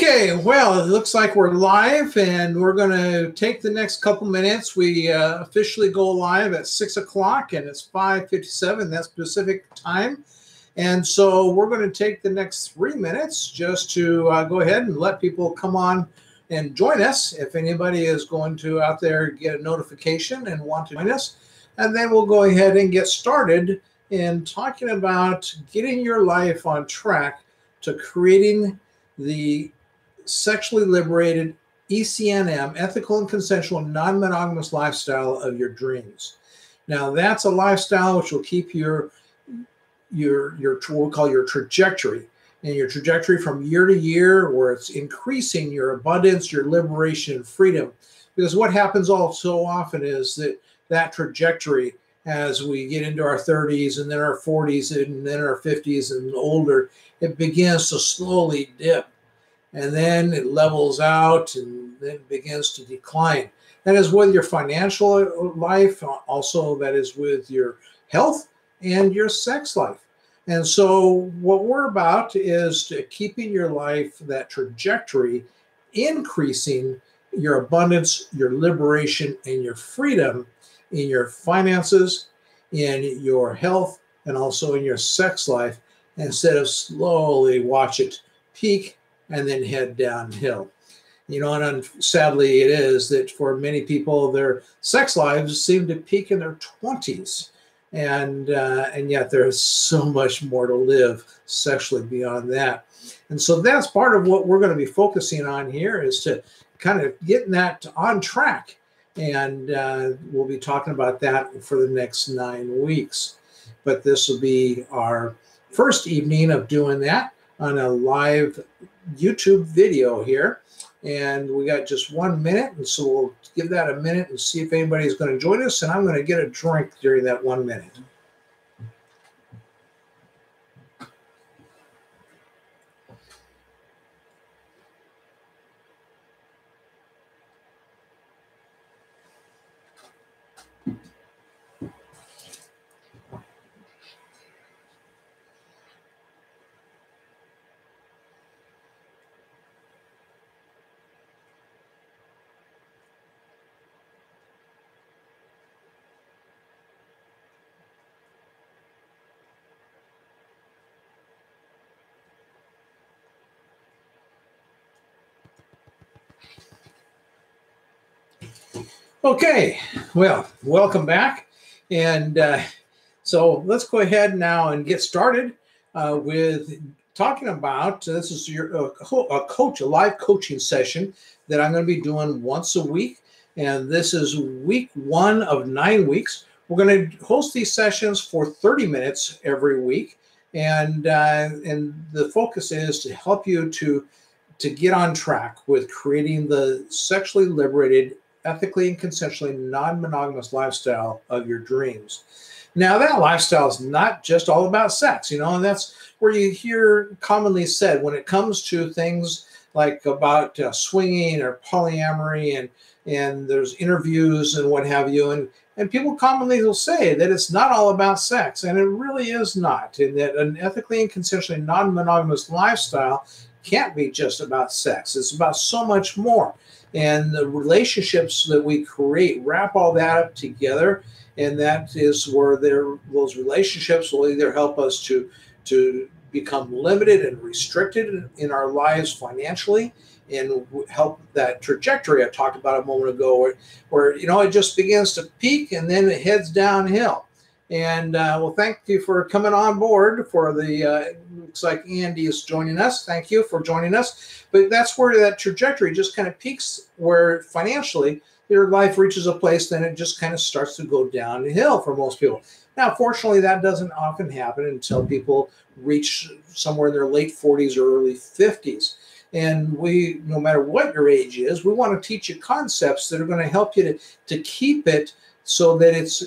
Okay, well, it looks like we're live, and we're going to take the next couple minutes. We officially go live at 6 o'clock, and it's 5:57. That's Pacific time. And so we're going to take the next 3 minutes just to go ahead and let people come on and join us. If anybody is going to out there get a notification and want to join us, and then we'll go ahead and get started in talking about getting your life on track to creating the sexually liberated ECNM, ethical and consensual non-monogamous lifestyle of your dreams. Now, that's a lifestyle which will keep your what we'll call your trajectory, and your trajectory from year to year, where it's increasing your abundance, your liberation, and freedom. Because what happens all so often is that trajectory, as we get into our 30s and then our 40s and then our 50s and older, it begins to slowly dip, and then it levels out and then begins to decline. That is with your financial life, also that is with your health and your sex life. And so what we're about is to keeping your life, that trajectory, increasing your abundance, your liberation, and your freedom in your finances, in your health, and also in your sex life, instead of slowly watch it peak and then head downhill. You know, and sadly it is that for many people, their sex lives seem to peak in their 20s. And yet there's so much more to live sexually beyond that. And so that's part of what we're going to be focusing on here, is to kind of getting that on track. And we'll be talking about that for the next 9 weeks. But this will be our first evening of doing that on a live YouTube video here. And we got just 1 minute, and so we'll give that a minute and see if anybody's going to join us, and I'm going to get a drink during that 1 minute. Okay, well, welcome back. And so let's go ahead now and get started with talking about, this is a live coaching session that I'm going to be doing once a week. And this is week 1 of 9 weeks. We're going to host these sessions for 30 minutes every week. And the focus is to help you to get on track with creating the sexually liberated, ethically and consensually non-monogamous lifestyle of your dreams. Now, that lifestyle is not just all about sex, and that's where you hear commonly said when it comes to things like about swinging or polyamory, and there's interviews and what have you, and people commonly will say that it's not all about sex, and it really is not, and that an ethically and consensually non-monogamous lifestyle can't be just about sex. It's about so much more. And the relationships that we create wrap all that up together, and that is where those relationships will either help us to become limited and restricted in our lives financially, and help that trajectory I talked about a moment ago, where it just begins to peak and then it heads downhill. And well, thank you for coming on board for the, looks like Andy is joining us. Thank you for joining us. But that's where that trajectory just kind of peaks, where financially your life reaches a place, then it just kind of starts to go downhill for most people. Now, fortunately, that doesn't often happen until people reach somewhere in their late 40s or early 50s. And we, no matter what your age is, we want to teach you concepts that are going to help you to keep it so that it's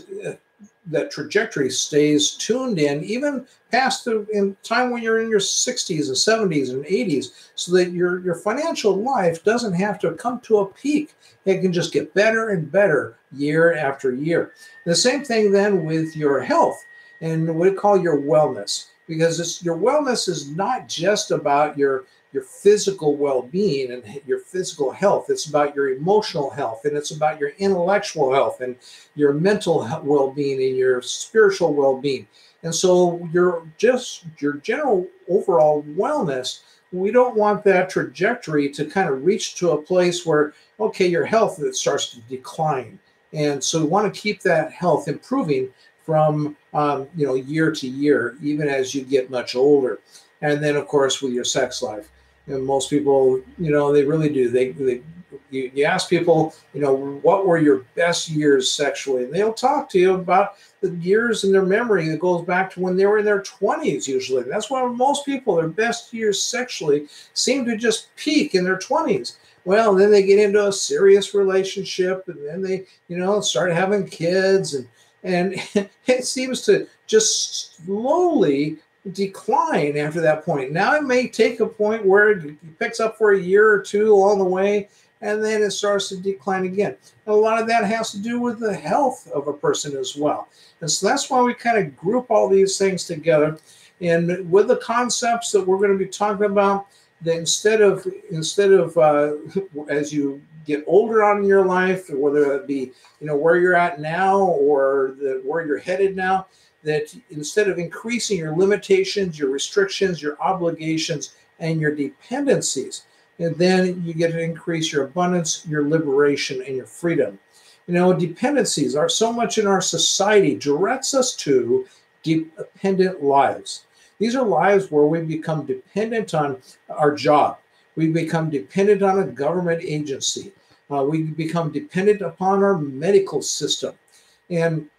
that trajectory stays tuned in, even past in time when you're in your 60s and 70s and 80s, so that your financial life doesn't have to come to a peak. It can just get better and better year after year. The same thing then with your health and what we call your wellness. because your wellness is not just about your physical well-being and your physical health. It's about your emotional health, and it's about your intellectual health and your mental well-being and your spiritual well-being. And so your general overall wellness, we don't want that trajectory to kind of reach to a place where, okay, your health starts to decline. And so we want to keep that health improving from year to year, even as you get much older. And then, of course, with your sex life. And most people, they really do. You ask people, what were your best years sexually? And they'll talk to you about the years in their memory that goes back to when they were in their 20s usually. That's why most people, their best years sexually seem to just peak in their 20s. Well, then they get into a serious relationship, and then they, start having kids, and it seems to just slowly decline after that point. Now it may take a point where it picks up for a year or two along the way, and then it starts to decline again. And a lot of that has to do with the health of a person as well. And so that's why we kind of group all these things together. And with the concepts that we're going to be talking about, that instead of as you get older on in your life, whether it be where you're at now or where you're headed now, that instead of increasing your limitations, your restrictions, your obligations, and your dependencies, and then you get to increase your abundance, your liberation, and your freedom. Dependencies are so much in our society directs us to dependent lives. These are lives where we become dependent on our job. We become dependent on a government agency. We become dependent upon our medical system. And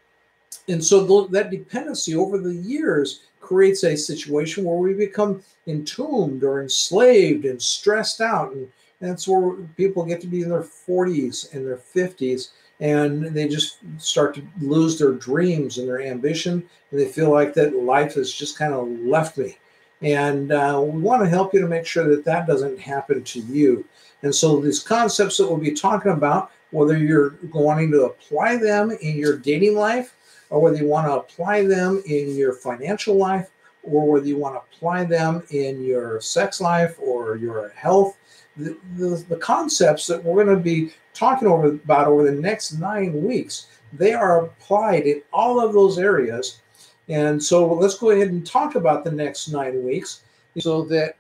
so that dependency over the years creates a situation where we become entombed or enslaved and stressed out. And that's where people get to be in their 40s and their 50s, and they just start to lose their dreams and their ambition, and they feel like that life has just kind of left me. And we want to help you to make sure that that doesn't happen to you. And so these concepts that we'll be talking about, whether you're wanting to apply them in your dating life, or whether you want to apply them in your financial life, or whether you want to apply them in your sex life or your health, the concepts that we're going to be talking about over the next 9 weeks, they are applied in all of those areas. And so let's go ahead and talk about the next 9 weeks so that,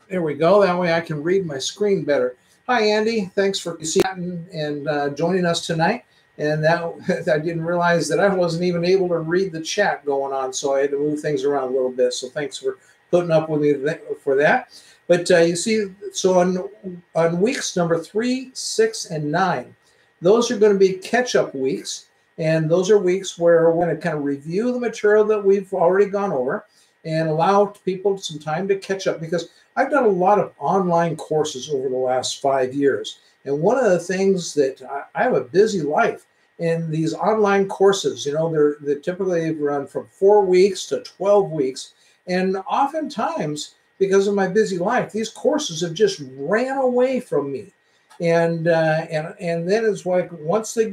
there we go, that way I can read my screen better. Hi, Andy. Thanks for sitting and joining us tonight. And that I didn't realize that I wasn't even able to read the chat going on, so I had to move things around a little bit. So thanks for putting up with me for that. But you see, so on weeks number 3, 6, and 9, those are going to be catch-up weeks. And those are weeks where we're going to kind of review the material that we've already gone over and allow people some time to catch up, because I've done a lot of online courses over the last 5 years. And one of the things that I have a busy life, and these online courses, they're typically run from 4 weeks to 12 weeks. And oftentimes, because of my busy life, these courses have just ran away from me. And then it's like once they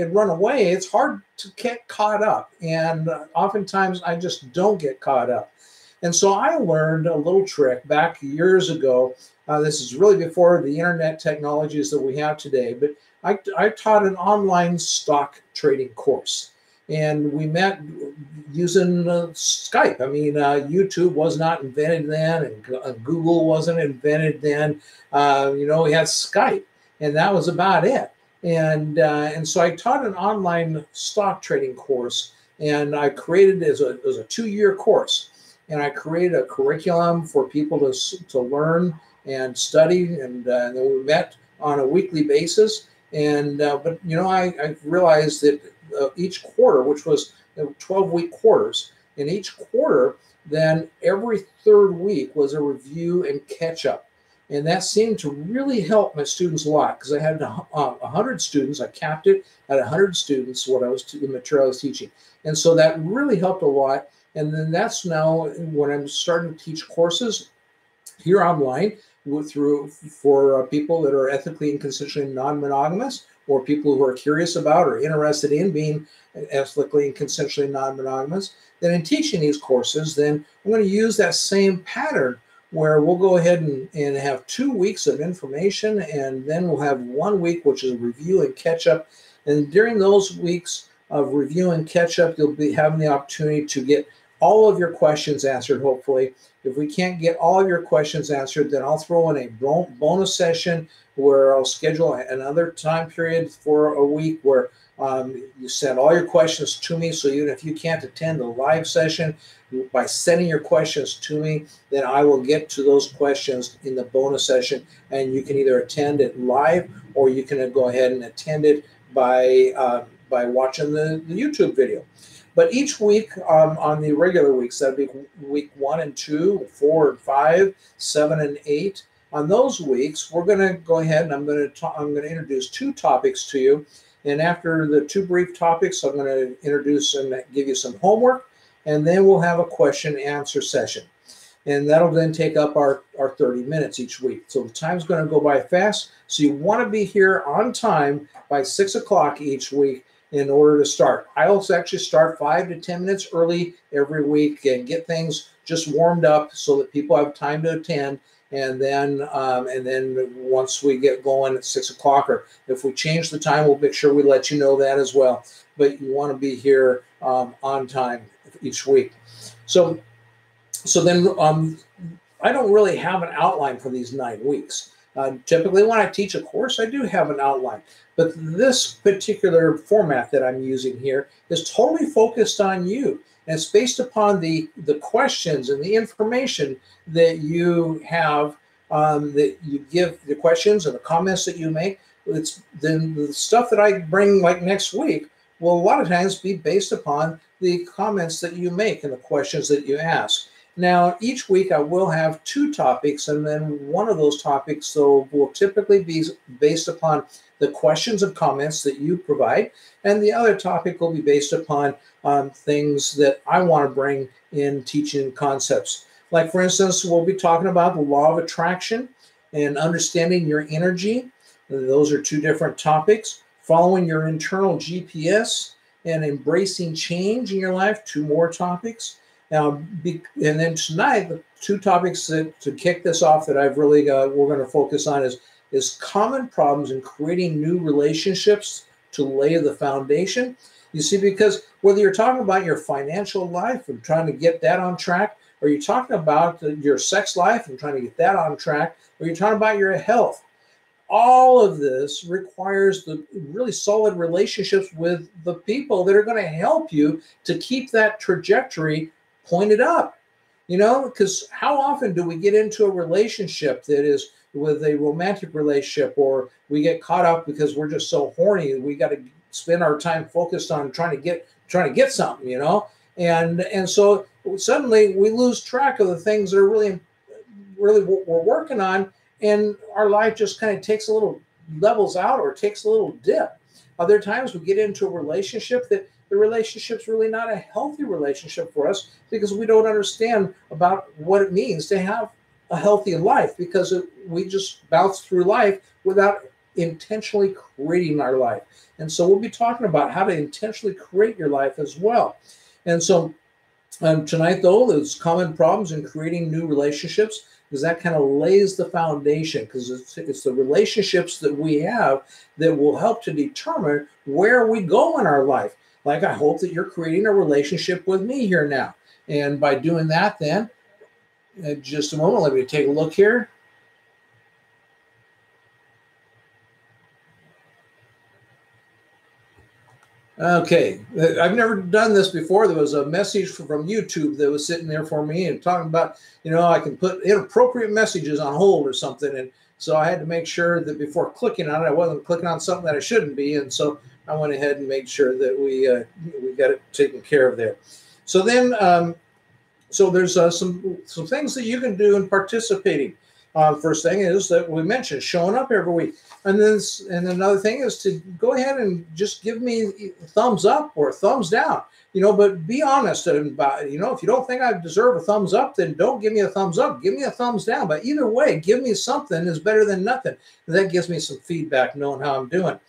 run away, it's hard to get caught up. And oftentimes I just don't get caught up. And so I learned a little trick back years ago. This is really before the internet technologies that we have today, but I taught an online stock trading course, and we met using Skype. I mean, YouTube was not invented then, and Google wasn't invented then. We had Skype, and that was about it. And so I taught an online stock trading course, and I created it as a 2-year course, and I created a curriculum for people to learn and study, and then we met on a weekly basis. And but I realized that each quarter, which was 12-week quarters, in each quarter, then every 3rd week was a review and catch up. And that seemed to really help my students a lot, because I had 100 students. I capped it at 100 students, the material I was teaching. And so that really helped a lot. And then that's now when I'm starting to teach courses here online for people that are ethically and consensually non-monogamous, or people who are curious about or interested in being ethically and consensually non-monogamous, then in teaching these courses, then I'm going to use that same pattern where we'll go ahead and have 2 weeks of information, and then we'll have 1 week, which is review and catch up. And during those weeks of review and catch up, you'll be having the opportunity to get all of your questions answered, hopefully. If we can't get all of your questions answered, then I'll throw in a bonus session where I'll schedule another time period for a week where you send all your questions to me. So even if you can't attend the live session, by sending your questions to me, then I will get to those questions in the bonus session, and you can either attend it live or you can go ahead and attend it by watching the YouTube video. But each week on the regular weeks, that'd be week 1 and 2, 4 and 5, 7 and 8. On those weeks, we're going to go ahead and I'm going to introduce 2 topics to you. And after the 2 brief topics, I'm going to introduce and give you some homework, and then we'll have a question and answer session. And that'll then take up our 30 minutes each week. So the time's going to go by fast. So you want to be here on time by 6 o'clock each week in order to start. I also actually start 5 to 10 minutes early every week and get things just warmed up so that people have time to attend. And then once we get going at 6 o'clock, or if we change the time, we'll make sure we let you know that as well. But you want to be here on time each week. So then I don't really have an outline for these 9 weeks. Typically when I teach a course, I do have an outline. But this particular format that I'm using here is totally focused on you. And it's based upon the questions and the information that you have, that you give, the questions and the comments that you make. It's then the stuff that I bring like next week will a lot of times be based upon the comments that you make and the questions that you ask. Now, each week I will have 2 topics, and then one of those topics so will typically be based upon the questions and comments that you provide, and the other topic will be based upon things that I want to bring in teaching concepts. Like, for instance, we'll be talking about the law of attraction and understanding your energy. Those are 2 different topics. Following your internal GPS and embracing change in your life, 2 more topics. And then tonight, the 2 topics that to kick this off that I've really we're going to focus on is common problems in creating new relationships to lay the foundation. You see, because whether you're talking about your financial life and trying to get that on track, or you're talking about your sex life and trying to get that on track, or you're talking about your health, all of this requires the really solid relationships with the people that are going to help you to keep that trajectory pointed up. You know, because how often do we get into a relationship that is with a romantic relationship, or we get caught up because we're just so horny, we got to spend our time focused on trying to get something, you know, and so suddenly we lose track of the things that are really what we're working on, and our life just kind of takes a little levels out or takes a little dip. Other times we get into a relationship that the relationship's really not a healthy relationship for us because we don't understand about what it means to have a healthy life, because we just bounce through life without intentionally creating our life. And so we'll be talking about how to intentionally create your life as well. And so tonight, though, there's common problems in creating new relationships, because that kind of lays the foundation, because it's the relationships that we have that will help to determine where we go in our life. Like, I hope that you're creating a relationship with me here now. And by doing that, then, just a moment, let me take a look here. Okay, I've never done this before. There was a message from YouTube that was sitting there for me and talking about, you know, I can put inappropriate messages on hold or something. And so I had to make sure that before clicking on it, I wasn't clicking on something that I shouldn't be. And so I went ahead and made sure that we got it taken care of there. So then, so there's some things that you can do in participating. First thing is that we mentioned showing up every week. And another thing is to go ahead and just give me a thumbs up or a thumbs down, you know, but be honest about, you know, if you don't think I deserve a thumbs up, then don't give me a thumbs up, give me a thumbs down. But either way, give me something is better than nothing. And that gives me some feedback knowing how I'm doing.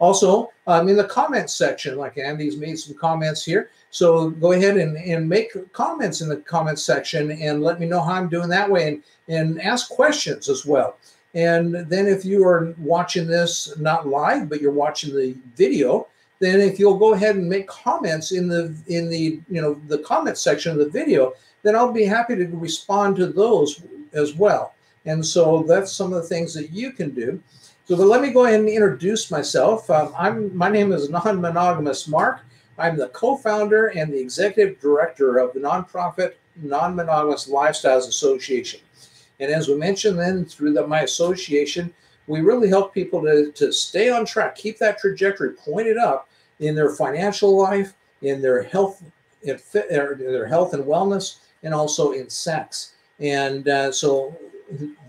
Also, in the comments section, like Andy's made some comments here. So go ahead and make comments in the comments section and let me know how I'm doing that way, and ask questions as well. And then if you are watching this not live, but you're watching the video, then if you'll go ahead and make comments in the the comment section of the video, then I'll be happy to respond to those as well. And so that's some of the things that you can do. So but let me go ahead and introduce myself. My name is Non-Monogamous Mark. I'm the co-founder and the executive director of the nonprofit Non-Monogamous Lifestyles Association. And as we mentioned then, through my association, we really help people to stay on track, keep that trajectory pointed up in their financial life, in their health, in their health and wellness, and also in sex. And so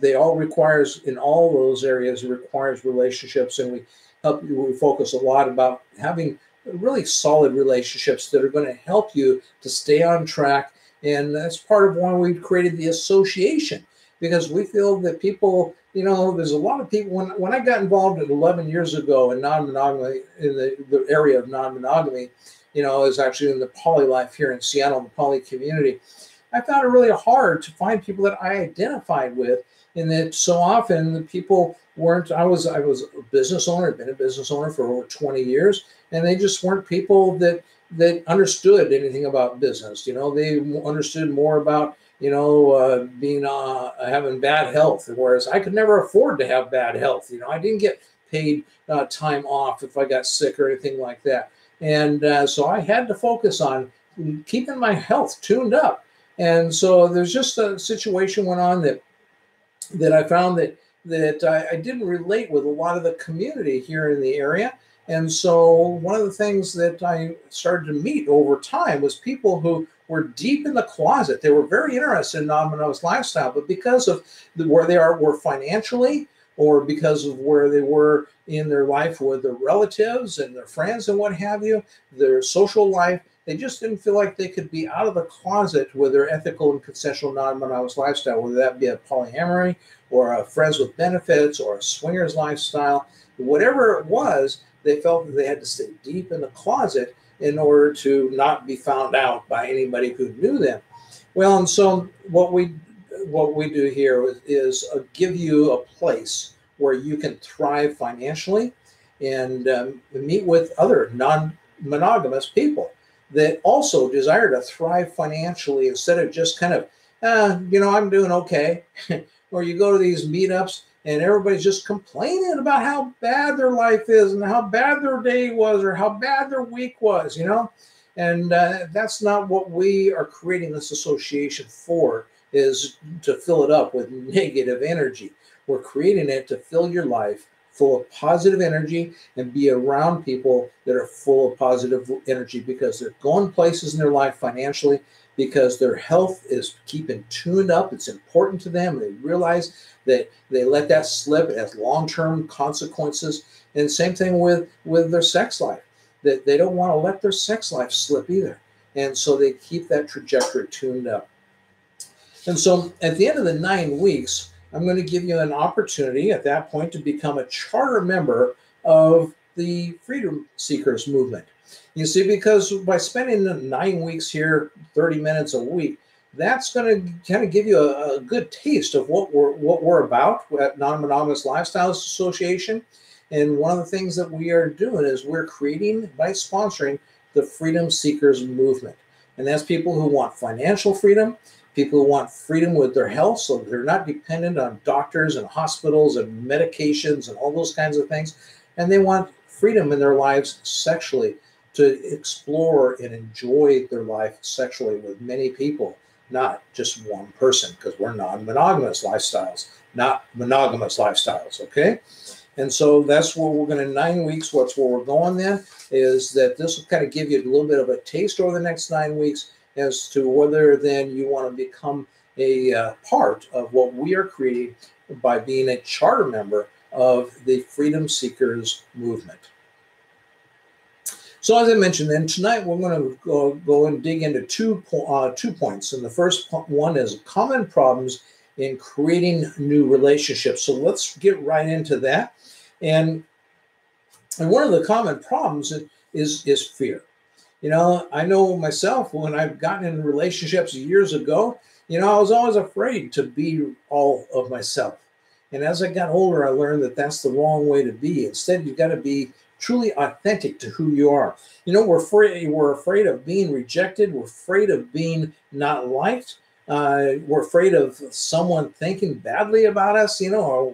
they all requires, in all those areas, it requires relationships, and we focus a lot about having really solid relationships that are going to help you to stay on track. And that's part of why we created the association, because we feel that people, there's a lot of people, when I got involved 11 years ago in non-monogamy, in the area of non-monogamy, it was actually in the poly life here in Seattle, the poly community, I found it really hard to find people that I identified with, in that so often the people weren't, I was a business owner, I'd been a business owner for over 20 years, and they just weren't people that understood anything about business. They understood more about being having bad health, whereas I could never afford to have bad health. I didn't get paid time off if I got sick or anything like that, and so I had to focus on keeping my health tuned up. And so there's just a situation went on that I found that I didn't relate with a lot of the community here in the area. And so one of the things that I started to meet over time was people who were deep in the closet. They were very interested in non-monogamous lifestyle, but because of where they were financially, or because of where they were in their life with their relatives and their friends and what have you, their social life, they just didn't feel like they could be out of the closet with their ethical and consensual non-monogamous lifestyle, whether that be a polyamory or a friends with benefits or a swingers lifestyle, whatever it was. They felt that they had to stay deep in the closet in order to not be found out by anybody who knew them. Well, and so what we do here is give you a place where you can thrive financially and meet with other non-monogamous people that also desire to thrive financially, instead of just kind of, I'm doing okay. Or you go to these meetups and everybody's just complaining about how bad their life is and how bad their day was or how bad their week was, And that's not what we are creating this association for, is to fill it up with negative energy. We're creating it to fill your life full of positive energy and be around people that are full of positive energy, because they're going places in their life financially, because their health is keeping tuned up. It's important to them. They realize that they let that slip. It has long-term consequences. And same thing with their sex life, that they don't want to let their sex life slip either. And so they keep that trajectory tuned up. And so at the end of the 9 weeks, I'm going to give you an opportunity at that point to become a charter member of the Freedom Seekers movement. You see, because by spending 9 weeks here, 30 minutes a week, that's going to kind of give you a good taste of what we're about at Non-Monogamous Lifestyles Association. And one of the things that we are doing is we're creating, by sponsoring, the Freedom Seekers movement. And that's people who want financial freedom, people who want freedom with their health, so they're not dependent on doctors and hospitals and medications and all those kinds of things. And they want freedom in their lives sexually, to explore and enjoy their life sexually with many people, not just one person, because we're non-monogamous lifestyles, not monogamous lifestyles, okay? And so that's where we're going to, 9 weeks, what's where we're going then, is that this will kind of give you a little bit of a taste over the next 9 weeks as to whether then you want to become a part of what we are creating by being a charter member of the Freedom Seekers movement. So as I mentioned, then tonight we're going to go and dig into two points. And the first one is common problems in creating new relationships. So let's get right into that. And And one of the common problems is fear. I know myself when I've gotten in relationships years ago, I was always afraid to be all of myself. And as I got older, I learned that that's the wrong way to be. Instead, you've got to be truly authentic to who you are. We're afraid of being rejected. We're afraid of being not liked. We're afraid of someone thinking badly about us, or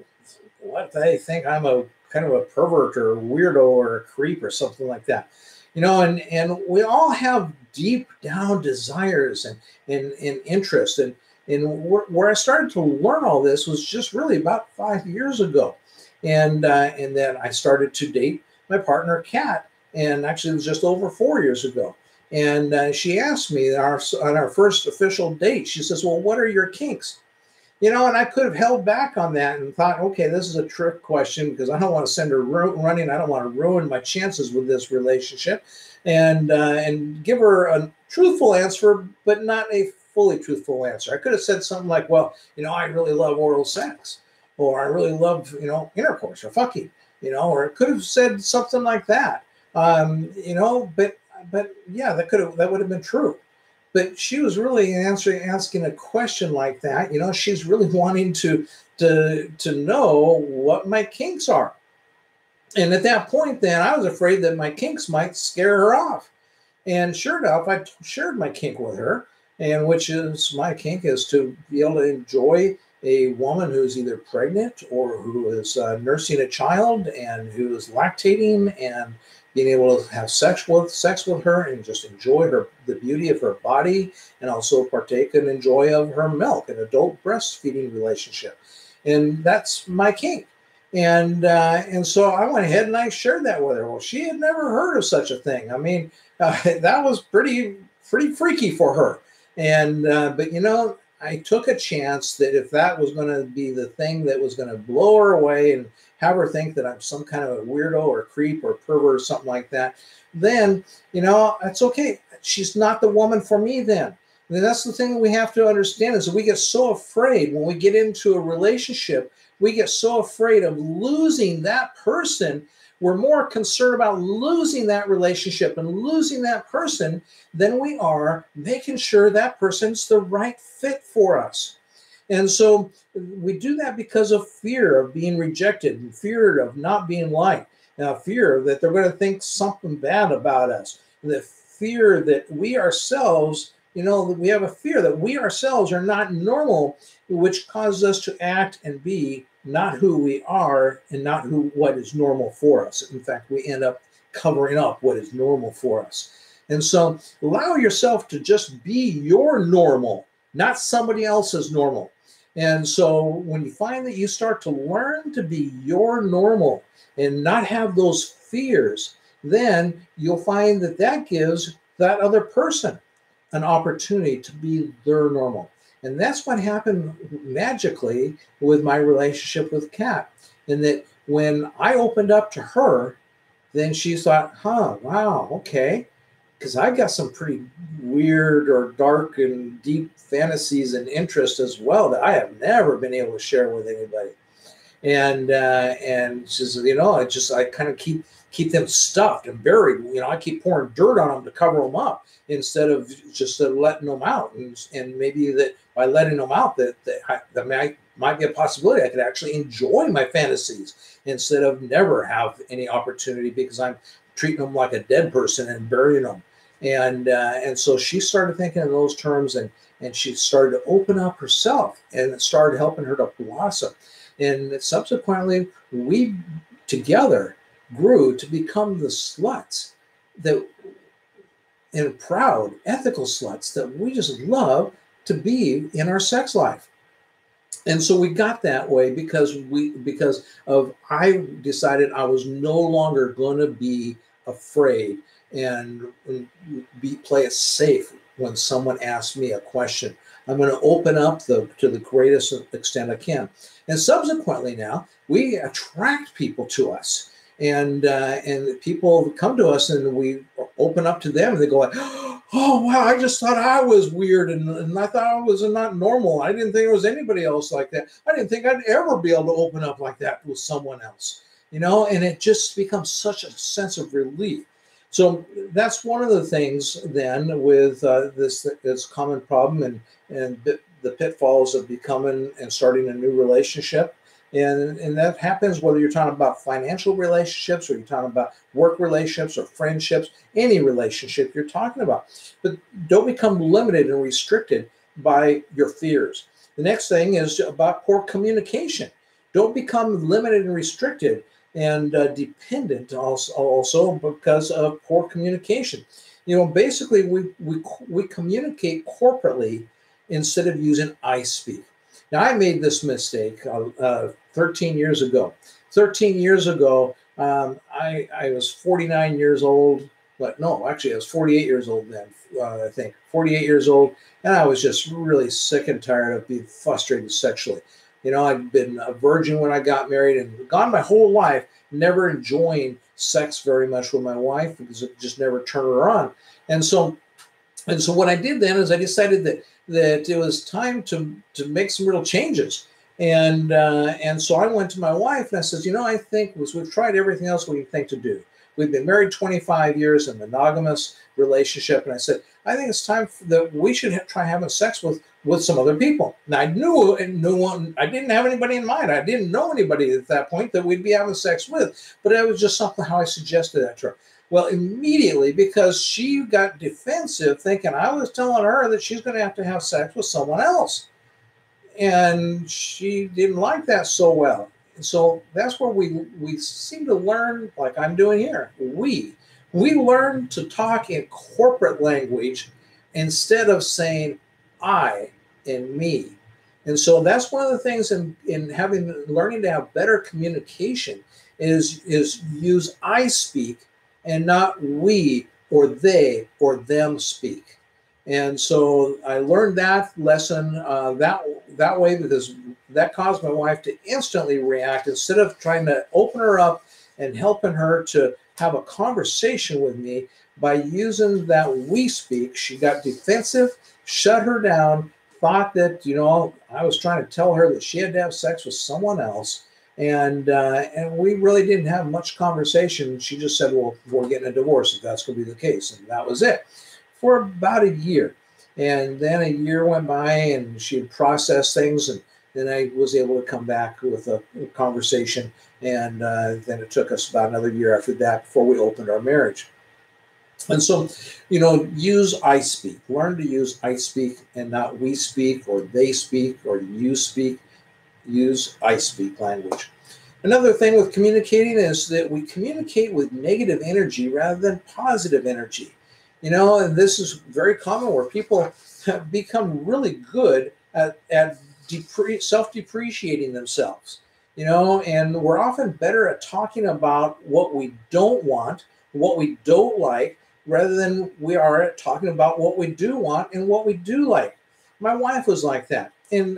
what they think I'm a kind of a pervert or a weirdo or a creep or something like that. And we all have deep down desires and interests. And where I started to learn all this was just really about 5 years ago. And then I started to date my partner, Kat, and actually it was just over 4 years ago. And she asked me on our first official date, she says, well, what are your kinks? And I could have held back on that and thought, okay, this is a trick question because I don't want to send her running. I don't want to ruin my chances with this relationship, and give her a truthful answer, but not a fully truthful answer. I could have said something like, well, I really love oral sex, or I really love, intercourse or fucking, or it could have said something like that. But yeah, that would have been true. But she was really asking a question like that. She's really wanting to know what my kinks are. And at that point, then I was afraid that my kinks might scare her off. And sure enough, I shared my kink with her, and which is my kink is to be able to enjoy a woman who's either pregnant or who is nursing a child and who is lactating, and being able to have sex with her and just enjoy the beauty of her body, and also partake and enjoy of her milk, an adult breastfeeding relationship. And that's my kink. And so I went ahead and I shared that with her. Well, she had never heard of such a thing. I mean, that was pretty freaky for her. And but I took a chance that if that was going to be the thing that was going to blow her away and have her think that I'm some kind of a weirdo or creep or pervert or something like that, then, that's okay. She's not the woman for me then. And that's the thing that we have to understand is that we get so afraid when we get into a relationship, we get so afraid of losing that person. We're more concerned about losing that relationship and losing that person than we are making sure that person's the right fit for us. And so we do that because of fear of being rejected, and fear of not being liked, fear that they're going to think something bad about us, the fear that we ourselves, we have a fear that we ourselves are not normal, which causes us to act and be not who we are and not what is normal for us. In fact, we end up covering up what is normal for us. And so allow yourself to just be your normal, not somebody else's normal. And so when you find that you start to learn to be your normal and not have those fears, then you'll find that gives that other person an opportunity to be their normal. And that's what happened magically with my relationship with Kat. And that when I opened up to her, then she thought, wow, okay. Because I got some pretty weird or dark and deep fantasies and interests as well that I have never been able to share with anybody. And she says, I kind of keep them stuffed and buried. I keep pouring dirt on them to cover them up instead of just letting them out. And maybe that by letting them out, that might be a possibility I could actually enjoy my fantasies instead of never have any opportunity because I'm treating them like a dead person and burying them. And so she started thinking in those terms, and she started to open up herself, and it started helping her to blossom. And subsequently, we together grew to become the sluts and proud, ethical sluts that we just love to be in our sex life. And so we got that way because I decided I was no longer going to be afraid and play it safe when someone asks me a question. I'm going to open up to the greatest extent I can. And subsequently now, we attract people to us. And people come to us and we open up to them and they go like, oh, wow, I just thought I was weird and I thought I was not normal. I didn't think there was anybody else like that. I didn't think I'd ever be able to open up like that with someone else. and it just becomes such a sense of relief. So that's one of the things then with this common problem and the pitfalls of becoming and starting a new relationship. And that happens whether you're talking about financial relationships or you're talking about work relationships or friendships, any relationship you're talking about. But don't become limited and restricted by your fears. The next thing is about poor communication. Don't become limited and restricted and dependent also because of poor communication. Basically we communicate corporately instead of using I speak. Now, I made this mistake 13 years ago. 13 years ago, I was 49 years old, but no, actually I was 48 years old then, I think, 48 years old, and I was just really sick and tired of being frustrated sexually. I'd been a virgin when I got married and gone my whole life never enjoying sex very much with my wife because it just never turned her on. And so what I did then is I decided that it was time to make some real changes. And so I went to my wife and I said, I think we've tried everything else we can think to do. We've been married 25 years in a monogamous relationship. And I said, I think it's time that we should try having sex with some other people. Now I I didn't have anybody in mind. I didn't know anybody at that point that we'd be having sex with, but it was just something how I suggested that to her. Well, immediately, because she got defensive, thinking I was telling her that she's going to have sex with someone else. And she didn't like that so well. And so that's where we seem to learn, like I'm doing here. We learn to talk in corporate language instead of saying I and me. And so that's one of the things in learning to have better communication is use I speak and not we or they or them speak. And so I learned that lesson that way because that caused my wife to instantly react. Instead of trying to open her up and helping her to have a conversation with me by using that we speak, she got defensive, shut her down, thought that I was trying to tell her that she had to have sex with someone else. And we really didn't have much conversation. She just said, well, we're getting a divorce if that's going to be the case. And that was it for about a year. And then a year went by and she had processed things. And then I was able to come back with a conversation. And then it took us about another year after that before we opened our marriage. And so, use I speak. Learn to use I speak and not we speak or they speak or you speak. Use I speak language. Another thing with communicating is that we communicate with negative energy rather than positive energy. And this is very common where people have become really good at self-depreciating themselves. And we're often better at talking about what we don't want, what we don't like, rather than we are at talking about what we do want and what we do like. My wife was like that. In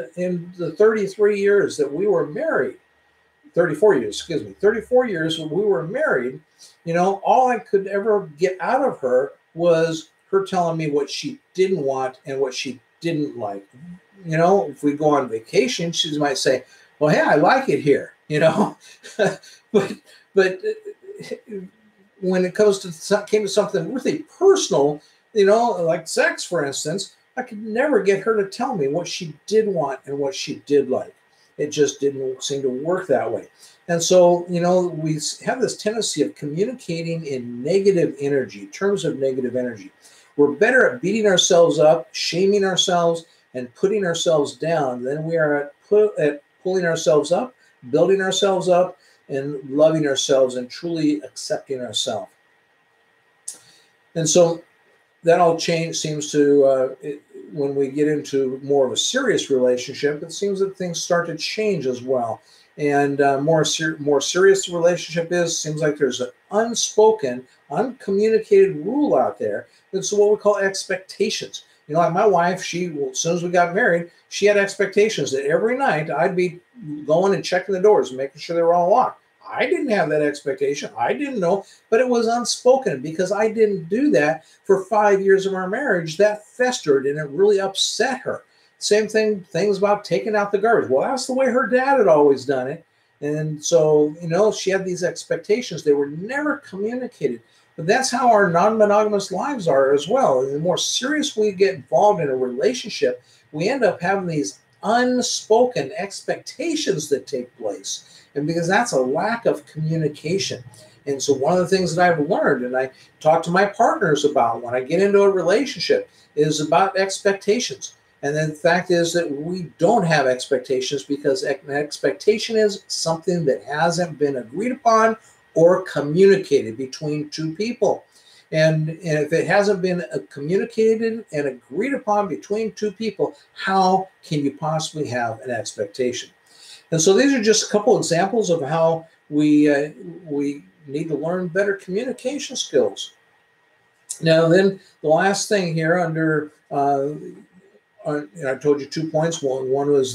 the 33 years that we were married, 34 years we were married, all I could ever get out of her was her telling me what she didn't want and what she didn't like. If we go on vacation, she might say, well, hey, I like it here, but when it came to something really personal, like sex, for instance, I could never get her to tell me what she did want and what she did like. It just didn't seem to work that way. And so, we have this tendency of communicating in negative energy, terms of negative energy. We're better at beating ourselves up, shaming ourselves, and putting ourselves down than we are at pulling ourselves up, building ourselves up, and loving ourselves and truly accepting ourselves. And so that all seems to, when we get into more of a serious relationship, it seems that things start to change as well. And more serious the relationship seems like there's an unspoken, uncommunicated rule out there. It's what we call expectations. Like my wife, as soon as we got married, she had expectations that every night I'd be going and checking the doors and making sure they were all locked. I didn't have that expectation. I didn't know, but it was unspoken because I didn't do that for 5 years of our marriage. That festered and it really upset her. Same things about taking out the garbage. Well, that's the way her dad had always done it. And so, she had these expectations. They were never communicated. But that's how our non-monogamous lives are as well. And the more serious we get involved in a relationship, we end up having these unspoken expectations that take place. And because that's a lack of communication. And so one of the things that I've learned, and I talk to my partners about when I get into a relationship, is about expectations. And then the fact is that we don't have expectations because an expectation is something that hasn't been agreed upon or communicated between two people. And if it hasn't been communicated and agreed upon between two people, how can you possibly have an expectation? And so these are just a couple examples of how we need to learn better communication skills. Now, then the last thing here under, I told you 2 points. One was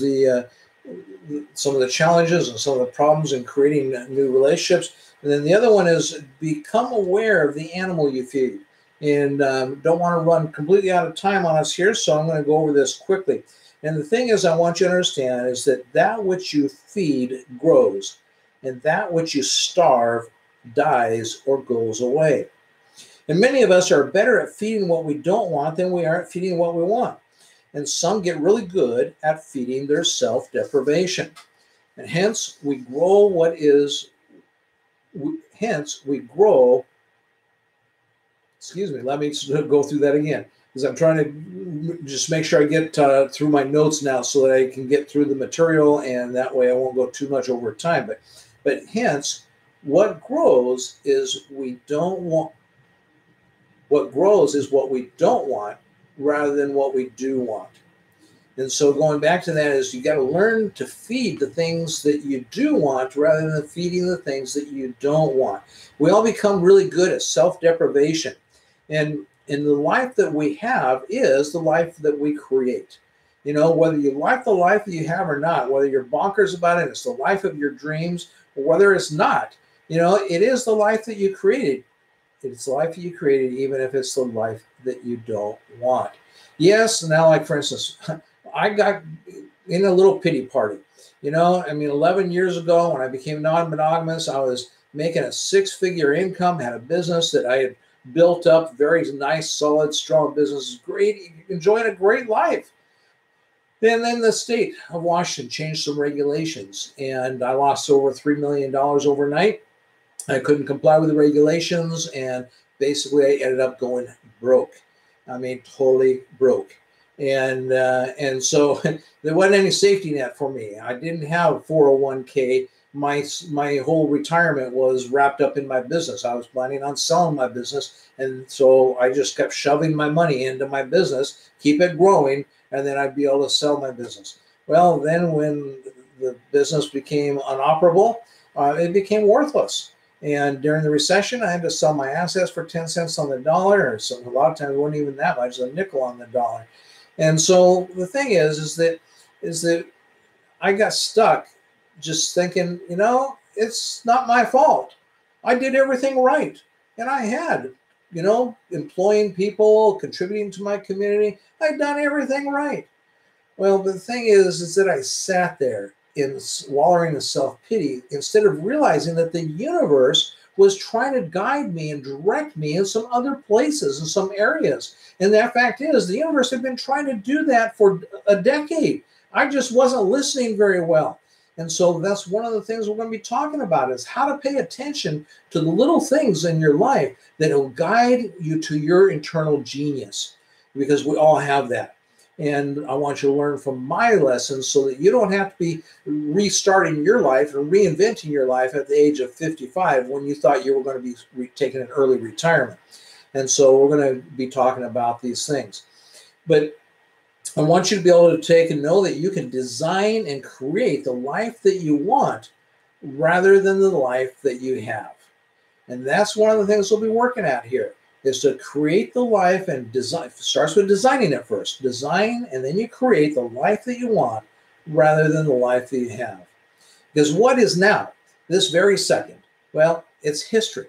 some of the challenges and some of the problems in creating new relationships. And then the other one is become aware of the animal you feed. And don't want to run completely out of time on us here, so I'm going to go over this quickly. And the thing is I want you to understand is that which you feed grows, and that which you starve dies or goes away. And many of us are better at feeding what we don't want than we are at feeding what we want. And some get really good at feeding their self-deprivation. And hence, we grow excuse me, let me go through that again, because I'm trying to just make sure I get through my notes now so that I can get through the material, and that way I won't go too much over time. But hence, what grows is what we don't want rather than what we do want. And so going back to that is you got to learn to feed the things that you do want rather than feeding the things that you don't want. We all become really good at self-deprivation. And the life that we have is the life that we create. Whether you like the life that you have or not, whether you're bonkers about it, it's the life of your dreams, or whether it's not, it is the life that you created. It's the life that you created, even if it's the life that you don't want. Yes, now, like for instance, I got in a little pity party. 11 years ago when I became non-monogamous, I was making a six-figure income, had a business that I had built up, very nice, solid, strong business, great, enjoying a great life. And then the state of Washington changed some regulations, and I lost over $3 million overnight. I couldn't comply with the regulations, and basically I ended up going broke. Totally broke. And so there wasn't any safety net for me. I didn't have 401k. My whole retirement was wrapped up in my business. I was planning on selling my business, and so I just kept shoving my money into my business, keep it growing, and then I'd be able to sell my business. Well, then when the business became inoperable, it became worthless. And during the recession, I had to sell my assets for 10 cents on the dollar, or a lot of times it wasn't even that much, a nickel on the dollar. And so the thing is that I got stuck just thinking, it's not my fault. I did everything right. And I had, employing people, contributing to my community. I'd done everything right. Well, the thing is that I sat there in wallowing in self-pity instead of realizing that the universe was trying to guide me and direct me in some other places, in some areas. And that fact is, the universe had been trying to do that for a decade. I just wasn't listening very well. And so that's one of the things we're going to be talking about is how to pay attention to the little things in your life that will guide you to your internal genius, because we all have that. And I want you to learn from my lessons so that you don't have to be restarting your life and reinventing your life at the age of 55 when you thought you were going to be taking an early retirement. And so we're going to be talking about these things. But I want you to be able to take and know that you can design and create the life that you want rather than the life that you have. And that's one of the things we'll be working at here, is to create the life and design. It starts with designing it first. Design, and then you create the life that you want rather than the life that you have. Because what is now, this very second? Well, it's history.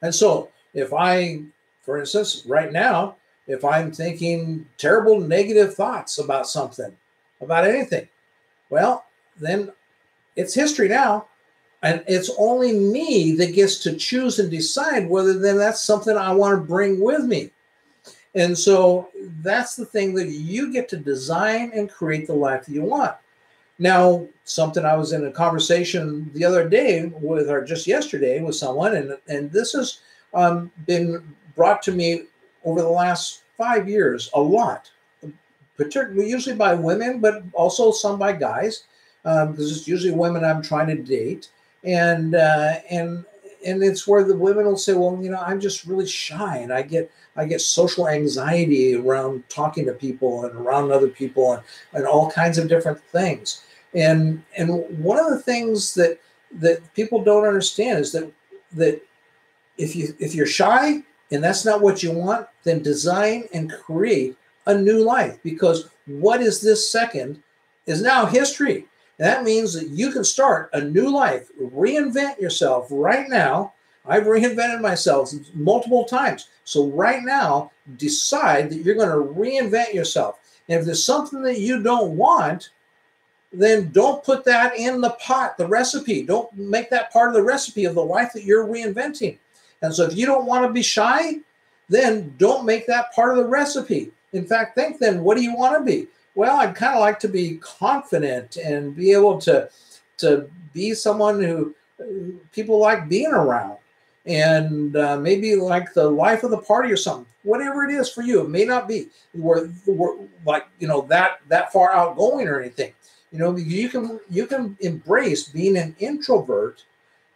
And so if I, for instance, right now, if I'm thinking terrible negative thoughts about something, about anything, well, then it's history now. And it's only me that gets to choose and decide whether then that's something I want to bring with me. And so that's the thing, that you get to design and create the life that you want. Now, something I was in a conversation the other day with, or just yesterday with someone, and this has been brought to me over the last 5 years a lot, particularly usually by women, but also some by guys, because it's usually women I'm trying to date, and it's where the women will say, well, I'm just really shy, and I get social anxiety around talking to people and around other people, and all kinds of different things. And one of the things that people don't understand is that if you're shy and that's not what you want, then design and create a new life, because what is this second is now history. That means that you can start a new life, reinvent yourself right now. I've reinvented myself multiple times. So right now, decide that you're going to reinvent yourself. And if there's something that you don't want, then don't put that in the pot, the recipe. Don't make that part of the recipe of the life that you're reinventing. And so if you don't want to be shy, then don't make that part of the recipe. In fact, think then, what do you want to be? Well, I'd kind of like to be confident and be able to be someone who people like being around, and maybe like the life of the party or something. Whatever it is for you, it may not be we're like that far outgoing or anything. You can embrace being an introvert,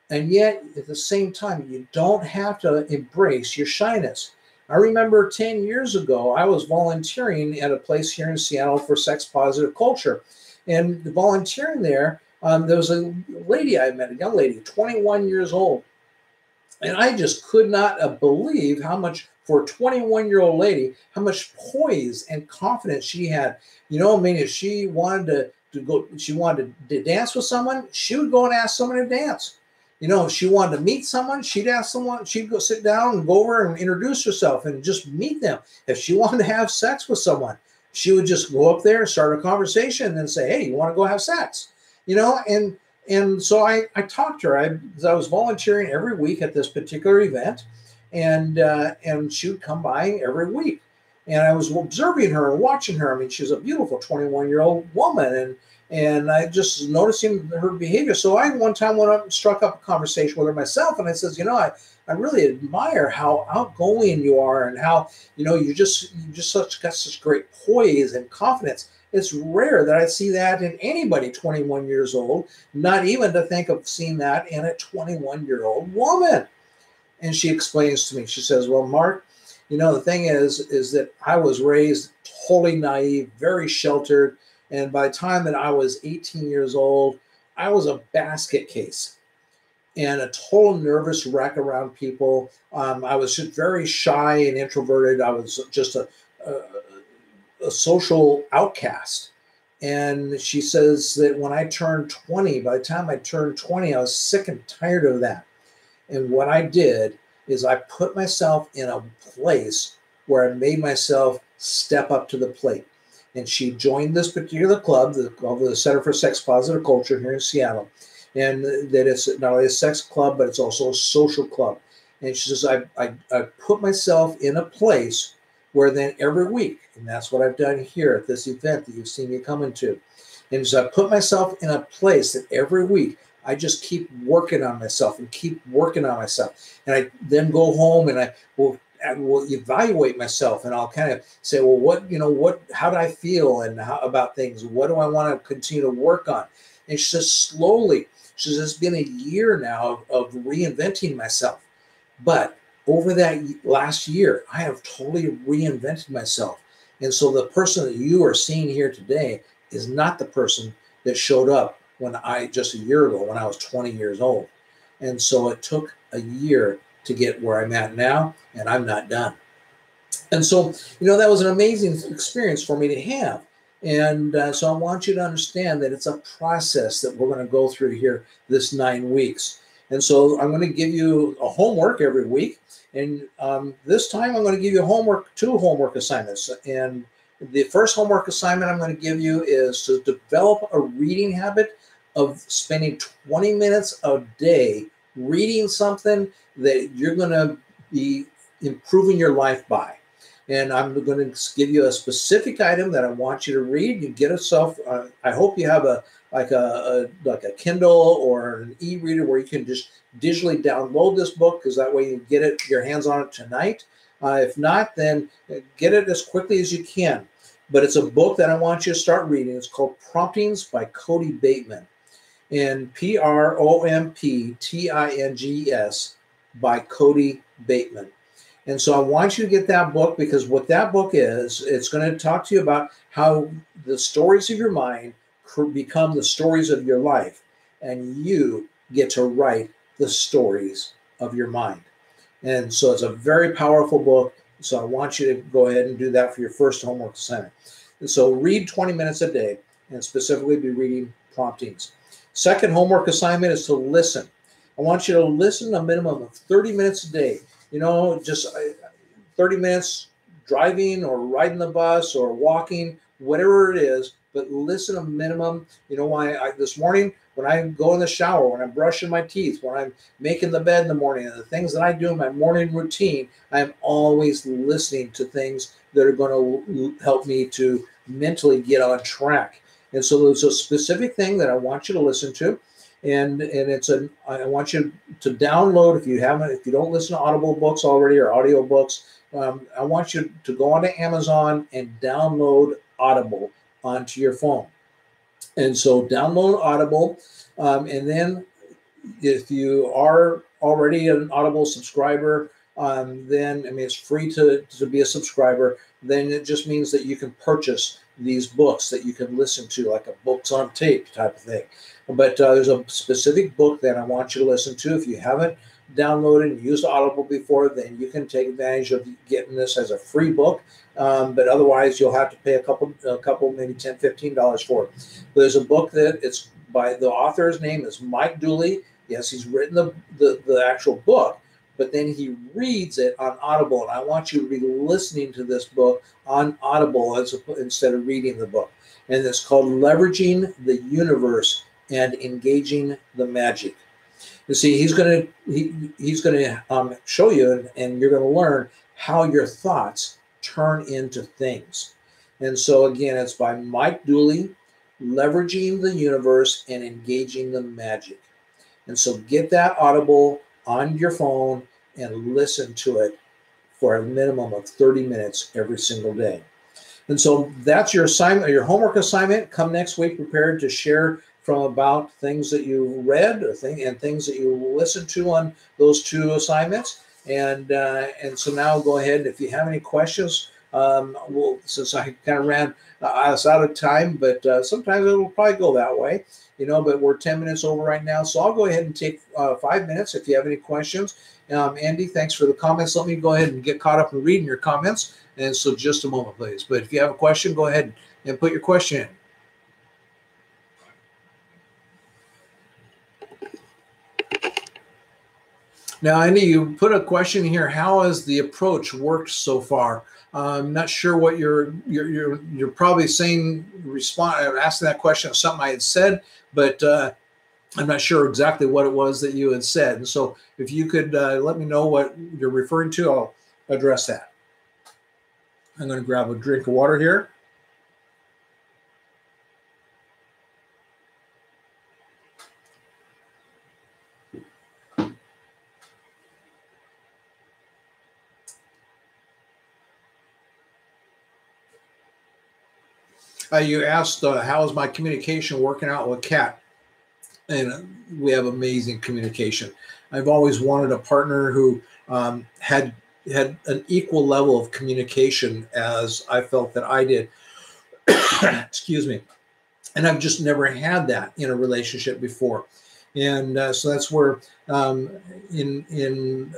and yet at the same time, you don't have to embrace your shyness. I remember 10 years ago, I was volunteering at a place here in Seattle for sex positive culture. And volunteering there was a lady I met, a young lady, 21 years old. And I just could not believe how much, for a 21-year-old lady, how much poise and confidence she had. If she wanted to dance with someone, she would go and ask someone to dance. If she wanted to meet someone, she'd ask someone, she'd go sit down and go over and introduce herself and just meet them. If she wanted to have sex with someone, she would just go up there and start a conversation and then say, hey, you want to go have sex? And so I talked to her. I was volunteering every week at this particular event, and she would come by every week. And I was observing her and watching her. I mean, she's a beautiful 21-year-old woman, and I just noticing her behavior. So I one time went up and struck up a conversation with her myself, and I says, I really admire how outgoing you are, and how you just got such great poise and confidence. It's rare that I see that in anybody 21 years old, not even to think of seeing that in a 21-year-old woman. And she explains to me, she says, well, Mark, the thing is that I was raised totally naive, very sheltered. And by the time that I was 18 years old, I was a basket case and a total nervous wreck around people. I was just very shy and introverted. I was just a social outcast. And she says that when I turned 20, by the time I turned 20, I was sick and tired of that. And what I did is I put myself in a place where I made myself step up to the plate. And she joined this particular club, the Center for Sex Positive Culture here in Seattle. And that it's not only a sex club, but it's also a social club. And she says, I put myself in a place where then every week, and that's what I've done here at this event that you've seen me coming to. And so I put myself in a place that every week I just keep working on myself and keep working on myself. And I then go home and I will evaluate myself, and I'll kind of say, well, how do I feel and how about things? What do I want to continue to work on? And she says, slowly, she says, it's been a year now of reinventing myself. But over that last year, I have totally reinvented myself. And so the person that you are seeing here today is not the person that showed up just a year ago when I was 20 years old. And so it took a year to get where I'm at now, and I'm not done. And so, that was an amazing experience for me to have. And so I want you to understand that it's a process that we're going to go through here this 9 weeks. And so I'm going to give you a homework every week. And this time I'm going to give you two homework assignments. And the first homework assignment I'm going to give you is to develop a reading habit of spending 20 minutes a day reading something that you're going to be improving your life by. And I'm going to give you a specific item that I want you to read. You get yourself, I hope you have a Kindle or an e-reader where you can just digitally download this book, because that way you get your hands on it tonight. If not, then get it as quickly as you can. But it's a book that I want you to start reading. It's called Promptings by Cody Bateman. And Promptings by Cody Bateman. And so I want you to get that book, because what that book is, it's going to talk to you about how the stories of your mind become the stories of your life, and you get to write the stories of your mind. And so it's a very powerful book. So I want you to go ahead and do that for your first homework assignment. And so read 20 minutes a day, and specifically be reading Promptings. Second homework assignment is to listen. I want you to listen a minimum of 30 minutes a day. Just 30 minutes driving or riding the bus or walking, whatever it is, but listen a minimum. You know why? This morning, when I go in the shower, when I'm brushing my teeth, when I'm making the bed in the morning, and the things that I do in my morning routine, I'm always listening to things that are going to help me to mentally get on track. And so there's a specific thing that I want you to listen to. And I want you to download, if you don't listen to Audible books already or audio books, I want you to go onto Amazon and download Audible onto your phone. And so download Audible, and then if you are already an Audible subscriber, then it's free to be a subscriber. Then it just means that you can purchase these books that you can listen to, like a books on tape type of thing. But there's a specific book that I want you to listen to. If you haven't downloaded and used Audible before, then you can take advantage of getting this as a free book. But otherwise, you'll have to pay a couple, maybe $10, $15 for it. But there's a book that it's by the author's name is Mike Dooley. Yes, he's written the actual book, but then he reads it on Audible. And I want you to be listening to this book on Audible instead of reading the book. And it's called Leveraging the Universe and Engaging the Magic. You see, he's going to show you, and you're going to learn how your thoughts turn into things. And so again, it's by Mike Dooley, Leveraging the Universe and Engaging the Magic. And so get that Audible on your phone and listen to it for a minimum of 30 minutes every single day. And so that's your assignment, your homework assignment. Come next week prepared to share from about things that you read and things that you listened to on those two assignments. And so now go ahead. If you have any questions, since I kind of ran us out of time, but sometimes it'll probably go that way, but we're 10 minutes over right now. So I'll go ahead and take 5 minutes if you have any questions. Andy, thanks for the comments. Let me go ahead and get caught up in reading your comments. And so just a moment, please. But if you have a question, go ahead and put your question in. Now, Andy, you put a question here. How has the approach worked so far? I'm not sure what you're probably saying. Asking that question of something I had said, but I'm not sure exactly what it was that you had said. And so, if you could let me know what you're referring to, I'll address that. I'm going to grab a drink of water here. You asked, how is my communication working out with Kat? And we have amazing communication. I've always wanted a partner who had an equal level of communication as I felt that I did. Excuse me. And I've just never had that in a relationship before. And so that's where in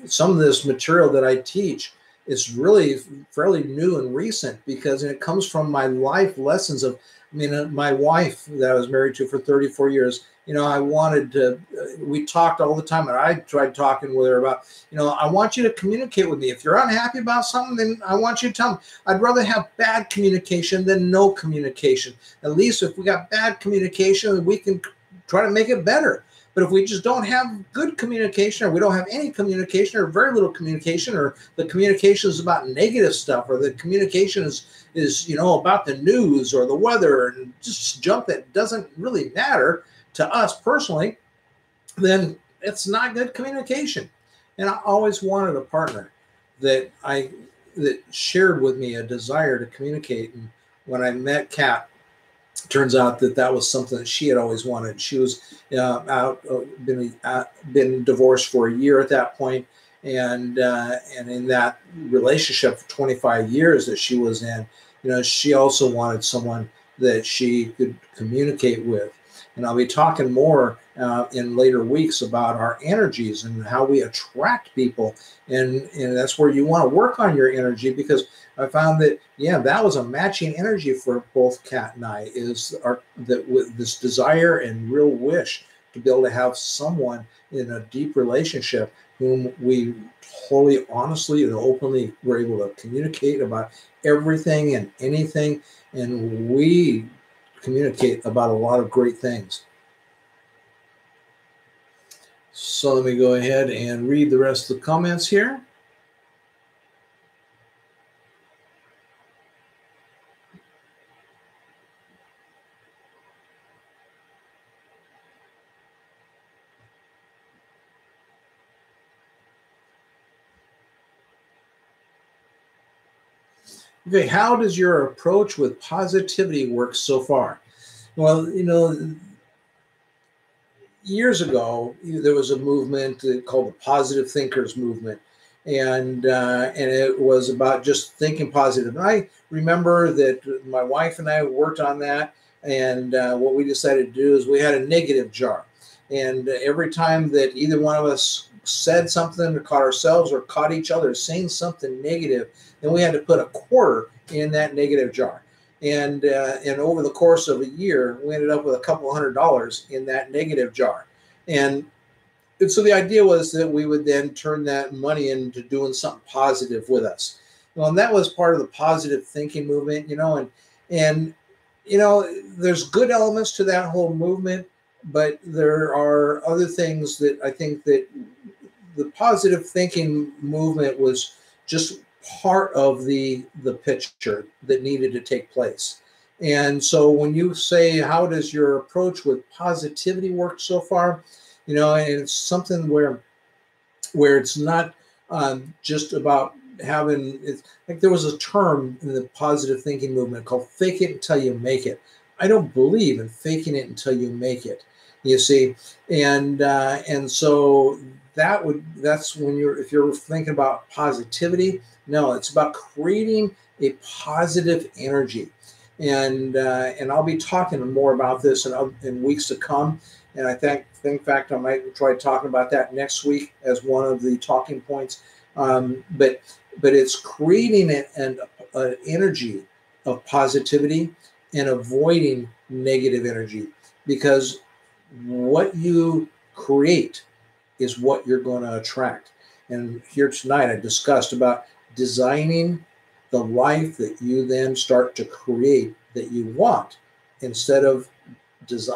some of this material that I teach, it's really fairly new and recent, because it comes from my life lessons of I mean, my wife that I was married to for 34 years, I wanted to, we talked all the time, and I tried talking with her about, I want you to communicate with me. If you're unhappy about something, then I want you to tell me. I'd rather have bad communication than no communication. At least if we got bad communication, we can try to make it better. But if we just don't have good communication, or we don't have any communication, or very little communication, or the communication is about negative stuff, or the communication is about the news or the weather, and just junk that doesn't really matter to us personally, then it's not good communication. And I always wanted a partner that shared with me a desire to communicate. And when I met Kat, turns out that was something that she had always wanted. She was been divorced for a year at that point, and in that relationship for 25 years that she was in, she also wanted someone that she could communicate with. And I'll be talking more in later weeks about our energies and how we attract people, and that's where you want to work on your energy, because I found that that was a matching energy for both Kat and I, with this desire and real wish to be able to have someone in a deep relationship whom we totally honestly and openly were able to communicate about everything and anything, and we communicate about a lot of great things. So let me go ahead and read the rest of the comments here. Okay, how does your approach with positivity work so far? Well, years ago, there was a movement called the Positive Thinkers Movement, and it was about just thinking positive. And I remember that my wife and I worked on that, and what we decided to do is we had a negative jar, and every time that either one of us said something or caught ourselves or caught each other saying something negative, then we had to put a quarter in that negative jar. And over the course of a year, we ended up with a couple $100 in that negative jar. And so the idea was that we would then turn that money into doing something positive with us. And that was part of the positive thinking movement, and there's good elements to that whole movement, but there are other things that I think that the positive thinking movement was just part of the picture that needed to take place. And so when you say, how does your approach with positivity work so far? And it's something where it's not just about having, it's like there was a term in the positive thinking movement called fake it until you make it. I don't believe in faking it until you make it, you see. And so that's when if you're thinking about positivity, no, it's about creating a positive energy. And I'll be talking more about this in weeks to come. And I think, in fact, I might try talking about that next week as one of the talking points. But it's creating an energy of positivity and avoiding negative energy, because what you create is what you're going to attract. And here tonight, I discussed about designing the life that you then start to create that you want, instead of just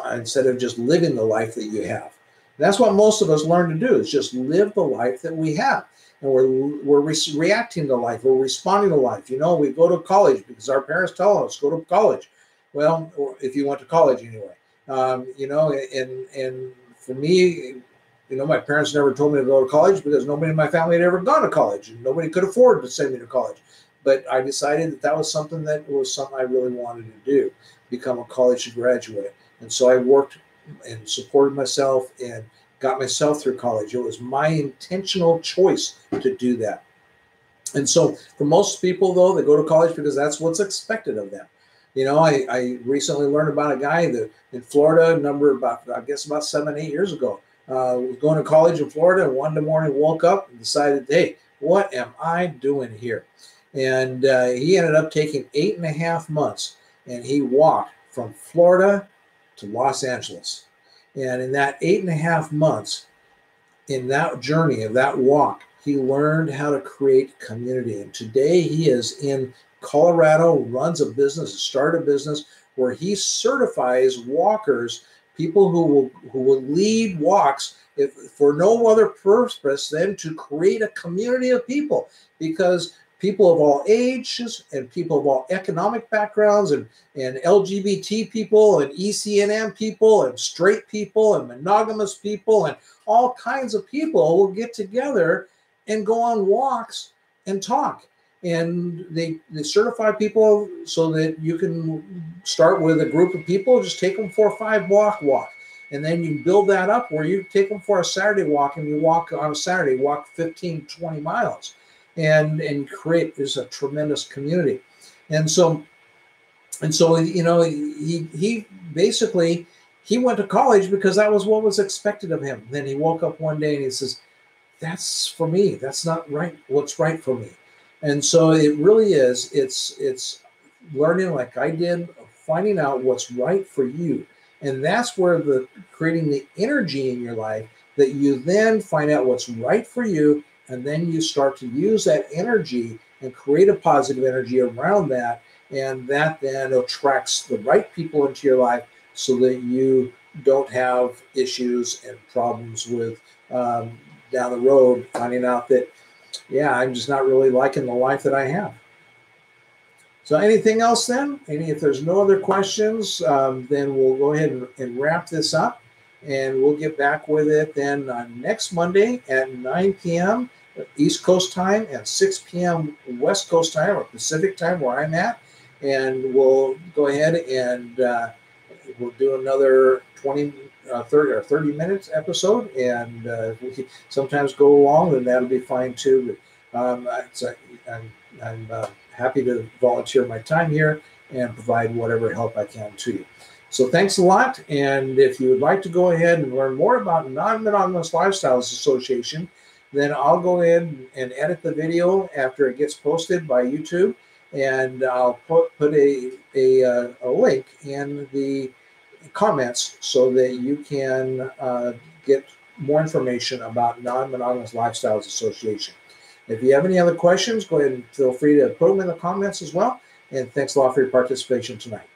living the life that you have. That's what most of us learn to do, is just live the life that we have. And we're reacting to life. We're responding to life. We go to college because our parents tell us, go to college. Well, if you went to college anyway. And for me, my parents never told me to go to college because nobody in my family had ever gone to college, and nobody could afford to send me to college. But I decided that was something I really wanted to do, become a college graduate. And so I worked and supported myself and got myself through college. It was my intentional choice to do that. And so for most people, though, they go to college because that's what's expected of them. I recently learned about a guy that in Florida, about 7, 8 years ago, was going to college in Florida, and one morning woke up and decided, hey, what am I doing here? And he ended up taking 8.5 months, and he walked from Florida to Los Angeles. And in that 8.5 months, in that journey of that walk, he learned how to create community. And today he is in Colorado, runs a business, started a business where he certifies walkers, people who will lead walks for no other purpose than to create a community of people, because people of all ages and people of all economic backgrounds and LGBT people and ECNM people and straight people and monogamous people and all kinds of people will get together and go on walks and talk. And they certify people so that you can start with a group of people, just take them for a 5-block walk. And then you build that up where you take them for a Saturday walk, and you walk on a Saturday, walk 15, 20 miles and create is a tremendous community. And so, you know, he basically, he went to college because that was what was expected of him. Then he woke up one day and he says, that's for me. That's not right. What's right for me. And so it really is, it's learning like I did, finding out what's right for you. And that's where creating the energy in your life that you then find out what's right for you. And then you start to use that energy and create a positive energy around that. And that then attracts the right people into your life so that you don't have issues and problems with down the road, finding out that, yeah, I'm just not really liking the life that I have. So anything else then? If there's no other questions, then we'll go ahead and wrap this up. And we'll get back with it then next Monday at 9 p.m. East Coast time and 6 p.m. West Coast time or Pacific time where I'm at. And we'll go ahead and we'll do another 30 minutes episode. And if we sometimes go long, then that'll be fine too. But I'm happy to volunteer my time here and provide whatever help I can to you. So thanks a lot. And if you would like to go ahead and learn more about Non-Monogamous Lifestyles Association, then I'll go in and edit the video after it gets posted by YouTube. And I'll put a link in the comments so that you can get more information about Non-Monogamous Lifestyles Association. If you have any other questions, go ahead and feel free to put them in the comments as well. And thanks a lot for your participation tonight.